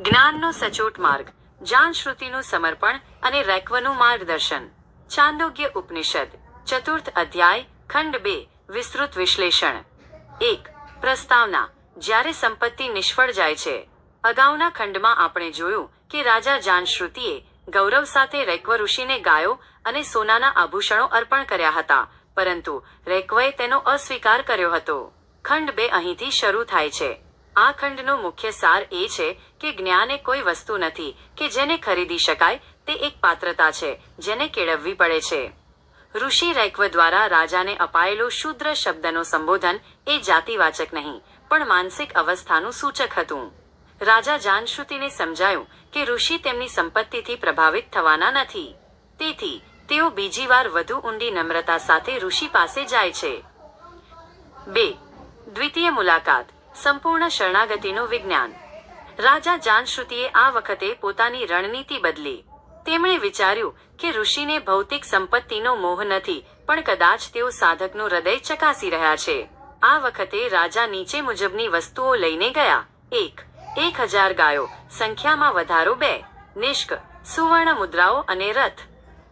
જ્ઞાનનો સચોટ માર્ગ, જાણશ્રુતિનું સમર્પણ અને રૈક્વનું માર્ગદર્શન. છાંદોગ્ય ઉપનિષદ, ચતુર્થ અધ્યાય, ખંડ 2, વિસ્તૃત વિશ્લેષણ. 1. પ્રસ્તાવના. જ્યારે સંપત્તિ નિષ્ફળ જાય છે. અગાઉના ખંડમાં આપણે જોયું કે રાજા જાણશ્રુતિએ ગૌરવ સાથે રૈક્વ ઋષિને ગાયો અને સોનાના આભૂષણો અર્પણ કર્યા હતા, પરંતુ રૈક્વએ તેનો અસ્વીકાર કર્યો હતો. ખંડ 2 અહીંથી શરૂ થાય છે. આ ખંડનો મુખ્ય સાર એ છે કે જ્ઞાન એ કોઈ વસ્તુ નથી કે જેને ખરીદી શકાય, તે એક પાત્રતા છે જેને કેળવવી પડે છે. ઋષિ રૈક્વ દ્વારા રાજાને અપાયેલો શૂદ્ર શબ્દનો સંબોધન એ જાતિવાચક નહીં, પણ માનસિક અવસ્થાનું સૂચક હતું. રાજા જાણશ્રુતિને સમજાયું કે ઋષિ તેમની સંપત્તિથી પ્રભાવિત થવાના નથી. તેથી તેઓ બીજી વાર વધુ ઊંડી નમ્રતા સાથે ઋષિ પાસે જાય છે. 2. દ્વિતીય મુલાકાત, સંપૂર્ણ શરણાગતિનું વિજ્ઞાન. રાજા જાણશ્રુતિએ આ વખતે પોતાની રણનીતિ બદલી. તેમણે વિચાર્યું કે ઋષિને ભૌતિક સંપત્તિનો મોહ નથી, પણ કદાચ તેઓ સાધકનું હૃદય ચકાસી રહ્યા છે. આ વખતે રાજા નીચે મુજબની વસ્તુઓ લઈને ગયા. 1,000 ગાયો, સંખ્યામાં વધારો 2, નિષ્ક, સુવર્ણ મુદ્રાઓ અને રથ.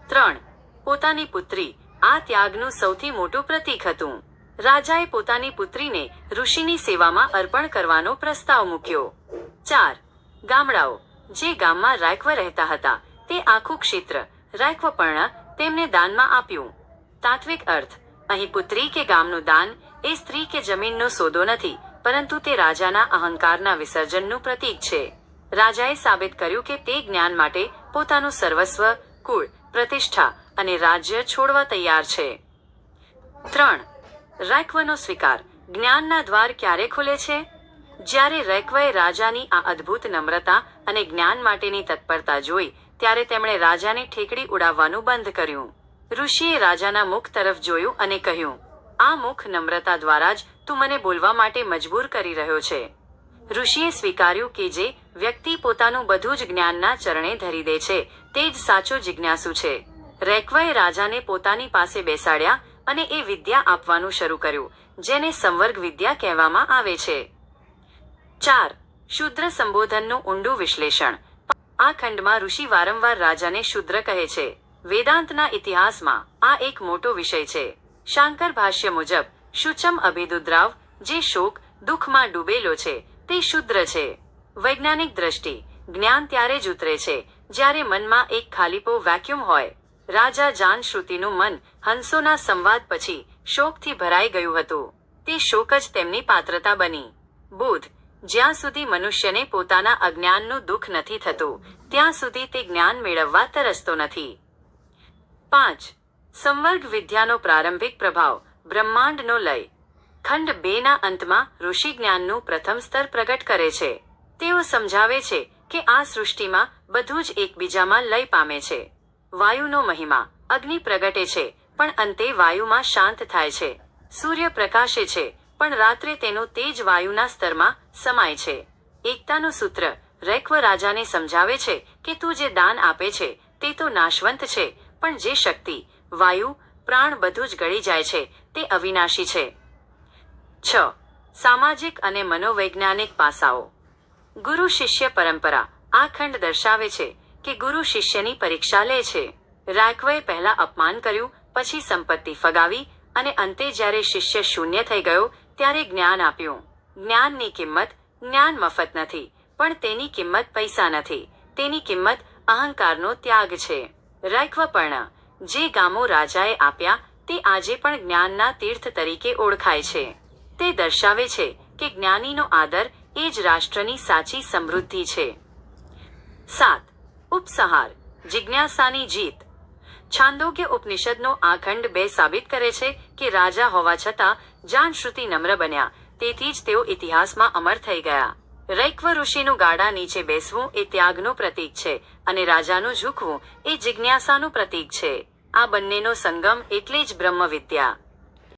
3. પોતાની પુત્રી, આ ત્યાગનું સૌથી મોટું પ્રતીક હતું. રાજાએ પોતાની પુત્રીને ઋષિની સેવામાં અર્પણ કરવાનો પ્રસ્તાવ મૂક્યો. 4. ગામડાઓ, જે ગામમાં રૈક્વ રહેતા હતા તે આખું ક્ષેત્ર રૈક્વપર્ણ તેમને દાનમાં આપ્યું. તાત્વિક અર્થ, અહીં પુત્રી કે ગામનું દાન એ સ્ત્રી કે જમીનનો સોદો નથી, પરંતુ તે રાજાના અહંકારના વિસર્જનનું પ્રતીક છે. રાજાએ સાબિત કર્યું કે તે જ્ઞાન માટે પોતાનું સર્વસ્વ, કુળ, પ્રતિષ્ઠા અને રાજ્ય છોડવા તૈયાર છે. 3. રૈક્વનો સ્વીકાર. જ્ઞાનના દ્વાર ક્યારે ખુલે છે? જ્યારે રૈક્વએ રાજાની આ અદ્ભુત નમ્રતા અને જ્ઞાન માટેની તત્પરતા જોઈ, ત્યારે તેમણે રાજાને ઠેકડી ઉડાવવાનું બંધ કર્યું. ઋષિએ રાજાના મુખ તરફ જોયું અને કહ્યું, આ મુખ નમ્રતા દ્વારા જ તું મને બોલવા માટે મજબૂર કરી રહ્યો છે. ઋષિએ સ્વીકાર્યું કે જે વ્યક્તિ પોતાનું બધું જ જ્ઞાનના ચરણે ધરી દે છે તે જ સાચો જિજ્ઞાસુ છે. રૈક્વએ રાજાને પોતાની પાસે બેસાડ્યા અને એ વિદ્યા આપવાનું શરૂ કર્યું, જેને સંવર્ગ વિદ્યા કહેવામાં આવે છે. 4. શૂદ્ર સંબોધનનું ઊંડું વિશ્લેષણ. આ ખંડમાં ઋષિ વારંવાર રાજાને શૂદ્ર કહે છે. વેદાંતના ઇતિહાસમાં આ એક મોટો વિષય છે. શાંકર ભાષ્ય મુજબ, શુચમ અભિદુદ્રાવ, જે શોક, દુઃખમાં ડૂબેલો છે, તે શુદ્ર છે. વૈજ્ઞાનિક દ્રષ્ટિ, જ્ઞાન ત્યારે જ ઉતરે છે જ્યારે મનમાં એક ખાલીપો વેક્યુમ હોય. રાજા જાણશ્રુતિનું મન હંસોના સંવાદ પછી શોકથી ભરાઈ ગયું હતું. તે શોક જ તેમની પાત્રતા બની. બોધ, જ્યાં સુધી મનુષ્યને પોતાના અજ્ઞાનનું દુઃખ નથી થતું, ત્યાં સુધી તે જ્ઞાન મેળવવા તરસતો નથી. 5. સંવર્ગ વિદ્યાનો પ્રારંભિક પ્રભાવ, બ્રહ્માંડનો લય. ખંડ 2 ના અંતમાં ઋષિ જ્ઞાનનું પ્રથમ સ્તર પ્રગટ કરે છે. તેઓ સમજાવે છે કે આ સૃષ્ટિમાં બધું જ એકબીજામાં લય પામે છે. વાયુનો મહિમા, અગ્નિ પ્રગટે છે પણ અંતે વાયુમાં શાંત થાય છે. સૂર્ય પ્રકાશે છે પણ રાત્રે તેનો તેજ વાયુના સ્તરમાં સમાય છે. એકતાનું સૂત્ર, રૈક્વ રાજાને સમજાવે છે કે તું જે દાન આપે છે તે તો નાશવંત છે, પણ જે શક્તિ, વાયુ, પ્રાણ બધું જ ગળી જાય છે તે અવિનાશી છે. 6. સામાજિક અને મનોવૈજ્ઞાનિક પાસાઓ. ગુરુ શિષ્ય પરંપરા. આ ખંડ દર્શાવે છે કે ગુરુ શિષ્યની પરીક્ષા લે છે. રૈક્વએ પહેલા અપમાન કર્યું, પછી સંપત્તિ ફગાવી અને અંતે જ્યારે શિષ્ય શૂન્ય થઈ ગયો ત્યારે જ્ઞાન આપ્યું. જ્ઞાનની કિંમત, જ્ઞાન મફત નથી, પણ તેની કિંમત પૈસા નથી, તેની કિંમત અહંકારનો ત્યાગ છે. રૈક્વપર્ણ, જે ગામો રાજાએ આપ્યા તે આજે પણ જ્ઞાનના તીર્થ તરીકે ઓળખાય છે. તે દર્શાવે છે કે જ્ઞાનીનો આદર એ જ રાષ્ટ્રની સાચી સમૃદ્ધિ છે. 7. ઉપસંહાર, જિજ્ઞાસાની જીત. છાંદોગ્ય ઉપનિષદનો આ ખંડ 2 સાબિત કરે છે કે રાજા હોવા છતાં જાણશ્રુતિ નમ્ર બન્યા, તેથી જ તેઓ ઇતિહાસમાં અમર થઈ ગયા. રૈક્વ ઋષિનું ગાડા નીચે બેસવું એ ત્યાગનું પ્રતીક છે અને રાજાનું ઝૂકવું એ જિજ્ઞાસાનું પ્રતીક છે. આ બંનેનો સંગમ એટલે જ બ્રહ્મ વિદ્યા.